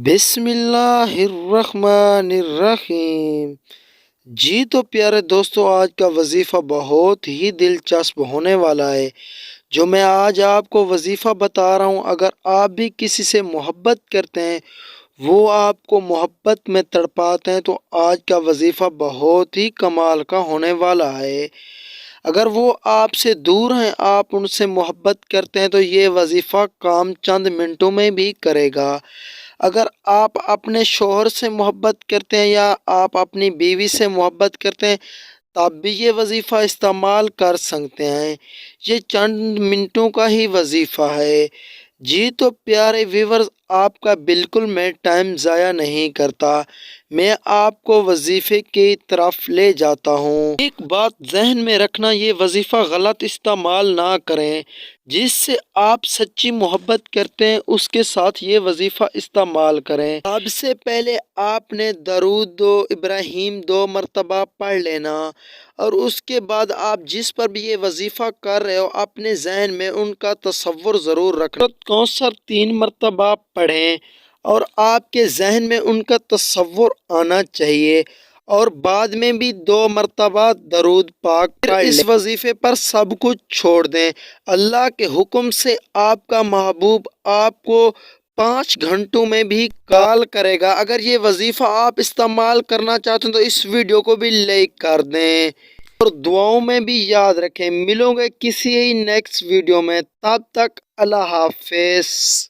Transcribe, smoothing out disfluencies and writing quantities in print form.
بسم اللہ الرحمن الرحیم۔ جی تو پیارے دوستو، آج کا وظیفہ بہت ہی دلچسپ ہونے والا ہے جو میں آج آپ کو وظیفہ بتا رہا ہوں۔ اگر آپ بھی کسی سے محبت کرتے ہیں، وہ آپ کو محبت میں تڑپاتے ہیں، تو آج کا وظیفہ بہت ہی کمال کا ہونے والا ہے۔ اگر وہ آپ سے دور ہیں، آپ ان سے محبت کرتے ہیں، تو یہ وظیفہ کام چند منٹوں میں بھی کرے گا۔ اگر آپ اپنے شوہر سے محبت کرتے ہیں یا آپ اپنی بیوی سے محبت کرتے ہیں، تب بھی یہ وظیفہ استعمال کر سکتے ہیں۔ یہ چند منٹوں کا ہی وظیفہ ہے۔ جی تو پیارے ویورز، آپ کا بالکل میں ٹائم ضائع نہیں کرتا، میں آپ کو وظیفے کی طرف لے جاتا ہوں۔ ایک بات ذہن میں رکھنا، یہ وظیفہ غلط استعمال نہ کریں۔ جس سے آپ سچی محبت کرتے ہیں، اس کے ساتھ یہ وظیفہ استعمال کریں۔ سب سے پہلے آپ نے درود ابراہیم 2 مرتبہ پڑھ لینا، اور اس کے بعد آپ جس پر بھی یہ وظیفہ کر رہے ہو، اپنے ذہن میں ان کا تصور ضرور رکھنا۔ کوثر 3 مرتبہ پڑھیں اور آپ کے ذہن میں ان کا تصور آنا چاہیے، اور بعد میں بھی 2 مرتبہ درود پاک پڑھ لیں۔ اس وظیفے پر سب کچھ چھوڑ دیں۔ اللہ کے حکم سے آپ کا محبوب آپ کو 5 گھنٹوں میں بھی کال کرے گا۔ اگر یہ وظیفہ آپ استعمال کرنا چاہتے ہیں تو اس ویڈیو کو بھی لائک کر دیں، اور دعاؤں میں بھی یاد رکھیں۔ ملوں گے کسی ہی نیکسٹ ویڈیو میں، تب تک اللہ حافظ۔